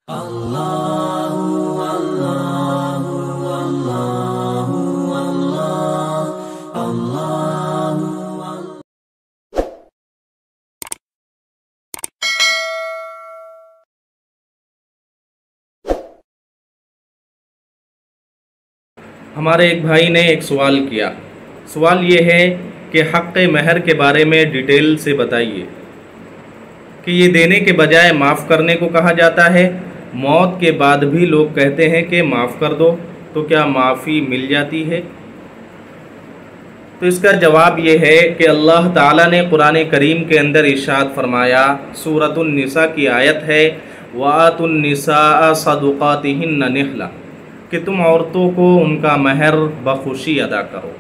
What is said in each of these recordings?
ہمارے ایک بھائی نے ایک سوال کیا۔ سوال یہ ہے کہ حق مہر کے بارے میں ڈیٹیل سے بتائیے کہ یہ دینے کے بجائے معاف کرنے کو کہا جاتا ہے، موت کے بعد بھی لوگ کہتے ہیں کہ معاف کر دو، تو کیا معافی مل جاتی ہے؟ تو اس کا جواب یہ ہے کہ اللہ تعالیٰ نے قرآن کریم کے اندر ارشاد فرمایا، سورۃ النساء کی آیت ہے وَآتُوا النِّسَاءَ صَدُقَاتِهِنَّ نِحْلَةً، کہ تم عورتوں کو ان کا مہر بخوشی ادا کرو۔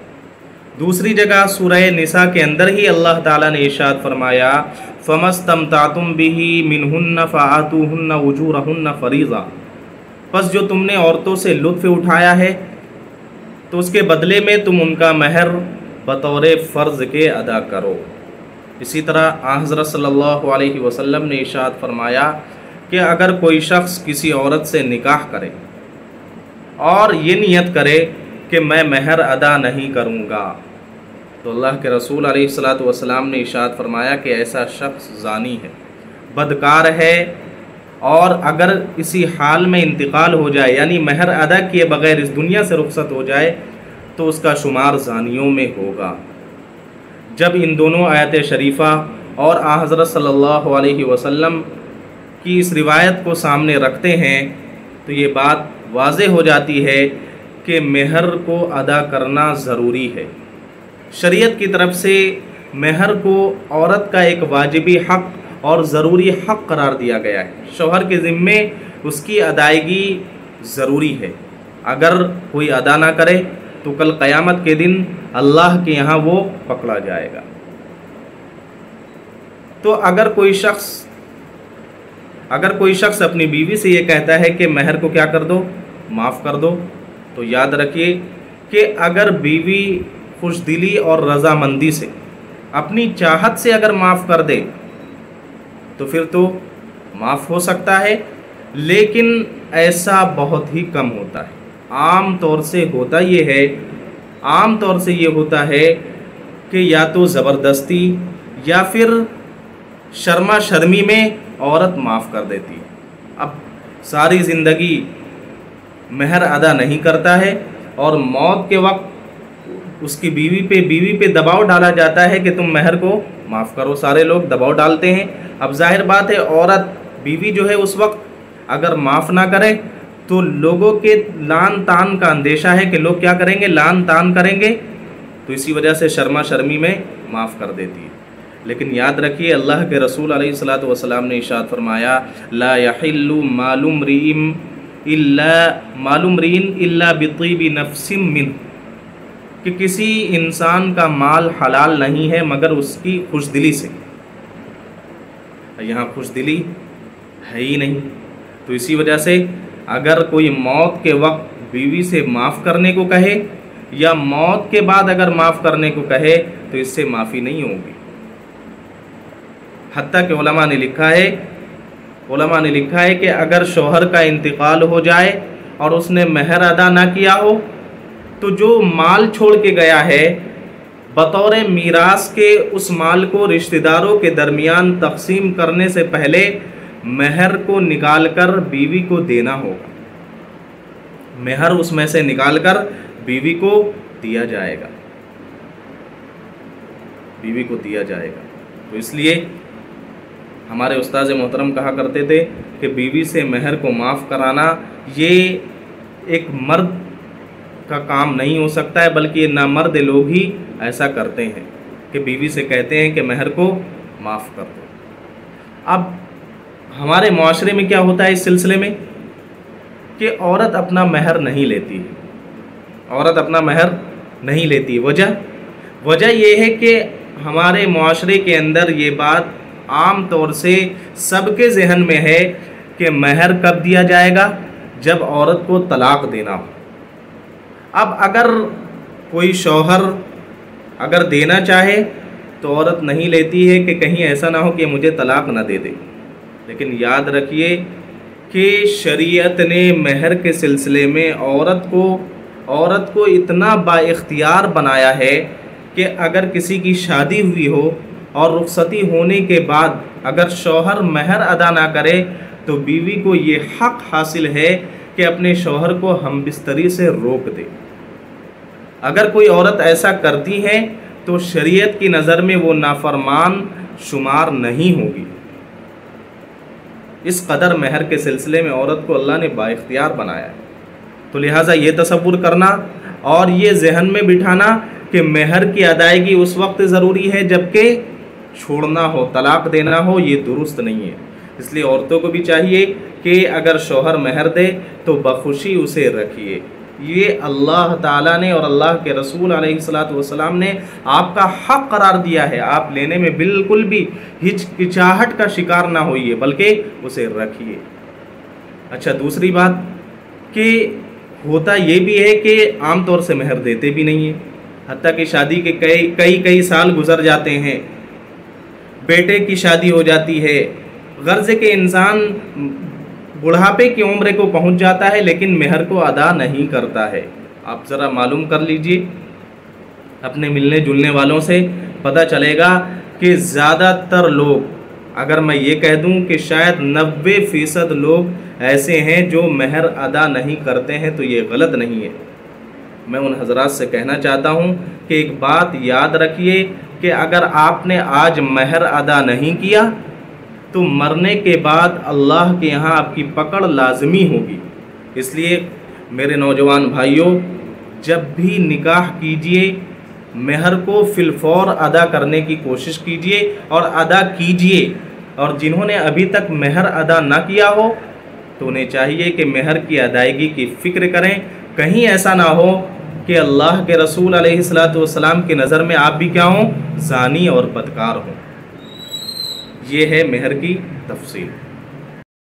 دوسری جگہ سورہ نساء کے اندر ہی اللہ تعالیٰ نے ارشاد فرمایا فَمَا اسْتَمْتَعْتُمْ بِهِ مِنْهُنَّ فَآتُوهُنَّ أُجُورَهُنَّ فَرِيضَةً، پس جو تم نے عورتوں سے لطف اٹھایا ہے تو اس کے بدلے میں تم ان کا مہر بطور فرض کے ادا کرو۔ اسی طرح حضرت صلی اللہ علیہ وسلم نے ارشاد فرمایا کہ اگر کوئی شخص کسی عورت سے نکاح کرے اور یہ نیت کرے کہ میں مہر ادا نہیں کروں گا، تو اللہ کے رسول علیہ السلام نے ارشاد فرمایا کہ ایسا شخص زانی ہے، بدکار ہے، اور اگر اسی حال میں انتقال ہو جائے یعنی مہر ادا کیے بغیر اس دنیا سے رخصت ہو جائے تو اس کا شمار زانیوں میں ہوگا۔ جب ان دونوں آیت شریفہ اور حضرت صلی اللہ علیہ وسلم کی اس روایت کو سامنے رکھتے ہیں تو یہ بات واضح ہو جاتی ہے کہ مہر کو ادا کرنا ضروری ہے۔ شریعت کی طرف سے مہر کو عورت کا ایک واجبی حق اور ضروری حق قرار دیا گیا ہے۔ شوہر کے ذمے اس کی ادائیگی ضروری ہے، اگر کوئی ادا نہ کرے تو کل قیامت کے دن اللہ کے یہاں وہ پکڑا جائے گا۔ تو اگر کوئی شخص اپنی بیوی سے یہ کہتا ہے کہ مہر کو کیا کر دو، معاف کر دو، تو یاد رکھیے کہ اگر بیوی خوش دلی اور رضامندی سے اپنی چاہت سے اگر معاف کر دے تو پھر تو معاف ہو سکتا ہے، لیکن ایسا بہت ہی کم ہوتا ہے۔ عام طور سے یہ ہوتا ہے کہ یا تو زبردستی یا پھر شرما شرمی میں عورت معاف کر دیتی ہے۔ اب ساری زندگی مہر ادا نہیں کرتا ہے اور موت کے وقت اس کی بیوی پہ دباؤ ڈالا جاتا ہے کہ تم مہر کو معاف کرو، سارے لوگ دباؤ ڈالتے ہیں۔ اب ظاہر بات ہے بیوی جو ہے اس وقت اگر معاف نہ کرے تو لوگوں کے لان تان کا اندیشہ ہے کہ لوگ کیا کریں گے، لان تان کریں گے، تو اسی وجہ سے شرما شرمی میں معاف کر دیتی ہے۔ لیکن یاد رکھیے اللہ کے رسول علیہ السلام نے ارشاد فرمایا لا يحل مال امرئ الا بطیب نفس منه، کہ کسی انسان کا مال حلال نہیں ہے مگر اس کی خوش دلی سے۔ یہاں خوش دلی ہے ہی نہیں، تو اسی وجہ سے اگر کوئی موت کے وقت بیوی سے معاف کرنے کو کہے یا موت کے بعد اگر معاف کرنے کو کہے تو اس سے معافی نہیں ہوگی۔ حتیٰ کہ علماء نے لکھا ہے کہ اگر شوہر کا انتقال ہو جائے اور اس نے مہر ادا نہ کیا ہو تو جو مال چھوڑ کے گیا ہے بطور میراث کے اس مال کو رشتہ داروں کے درمیان تقسیم کرنے سے پہلے مہر کو نکال کر بیوی کو دینا ہوگا۔ مہر اس میں سے نکال کر بیوی کو دیا جائے گا، تو اس لیے ہمارے استاذ محترم کہا کرتے تھے کہ بیوی سے مہر کو معاف کرانا یہ ایک مرد کا کام نہیں ہو سکتا ہے، بلکہ یہ نامرد لوگ ہی ایسا کرتے ہیں کہ بیوی سے کہتے ہیں کہ مہر کو معاف کر دو۔ اب ہمارے معاشرے میں کیا ہوتا ہے اس سلسلے میں کہ عورت اپنا مہر نہیں لیتی، وجہ یہ ہے کہ ہمارے معاشرے کے اندر یہ بات عام طور سے سب کے ذہن میں ہے کہ مہر کب دیا جائے گا، جب عورت کو طلاق دینا ہو۔ اب اگر کوئی شوہر اگر دینا چاہے تو عورت نہیں لیتی ہے کہ کہیں ایسا نہ ہو کہ مجھے طلاق نہ دے دے، لیکن یاد رکھیے کہ کہ شریعت نے مہر کے سلسلے میں عورت کو اتنا با اختیار بنایا ہے کہ اگر کسی کی شادی ہوئی ہو اور رخصتی ہونے کے بعد اگر شوہر مہر ادا نہ کرے تو بیوی کو یہ حق حاصل ہے کہ اپنے شوہر کو ہم بستری سے روک دے۔ اگر کوئی عورت ایسا کرتی ہے تو شریعت کی نظر میں وہ نافرمان شمار نہیں ہوگی۔ اس قدر مہر کے سلسلے میں عورت کو اللہ نے با اختیار بنایا ہے۔ تو لہٰذا یہ تصور کرنا اور یہ ذہن میں بٹھانا کہ مہر کی ادائیگی اس وقت ضروری ہے جبکہ چھوڑنا ہو، طلاق دینا ہو، یہ درست نہیں ہے۔ اس لیے عورتوں کو بھی چاہیے کہ اگر شوہر مہر دے تو بخوشی اسے رکھیے۔ یہ اللہ تعالیٰ نے اور اللہ کے رسول علیہ الصلاۃ والسلام نے آپ کا حق قرار دیا ہے۔ آپ لینے میں بالکل بھی ہچکچاہٹ کا شکار نہ ہوئیے بلکہ اسے رکھیے۔ اچھا، دوسری بات کہ ہوتا یہ بھی ہے کہ عام طور سے مہر دیتے بھی نہیں ہیں، حتیٰ کہ شادی کے کئی سال گزر جاتے ہیں، بیٹے کی شادی ہو جاتی ہے، غرض کہ انسان بڑھاپے کی عمر کو پہنچ جاتا ہے لیکن مہر کو ادا نہیں کرتا ہے۔ آپ ذرا معلوم کر لیجئے اپنے ملنے جلنے والوں سے، پتہ چلے گا کہ زیادہ تر لوگ، اگر میں یہ کہہ دوں کہ شاید 90% لوگ ایسے ہیں جو مہر ادا نہیں کرتے ہیں، تو یہ غلط نہیں ہے۔ میں ان حضرات سے کہنا چاہتا ہوں کہ ایک بات یاد رکھیے کہ اگر آپ نے آج مہر ادا نہیں کیا تو مرنے کے بعد اللہ کے یہاں آپ کی پکڑ لازمی ہوگی۔ اس لیے میرے نوجوان بھائیوں، جب بھی نکاح کیجئے مہر کو فی الفور ادا کرنے کی کوشش کیجئے اور ادا کیجئے، اور جنہوں نے ابھی تک مہر ادا نہ کیا ہو تو انہیں چاہیے کہ مہر کی ادائیگی کی فکر کریں، کہیں ایسا نہ ہو کہ اللہ کے رسول علیہ الصلاۃ والسلام کی نظر میں آپ بھی کیا ہوں، زانی اور بدکار ہوں۔ یہ ہے مہر کی تفصیل۔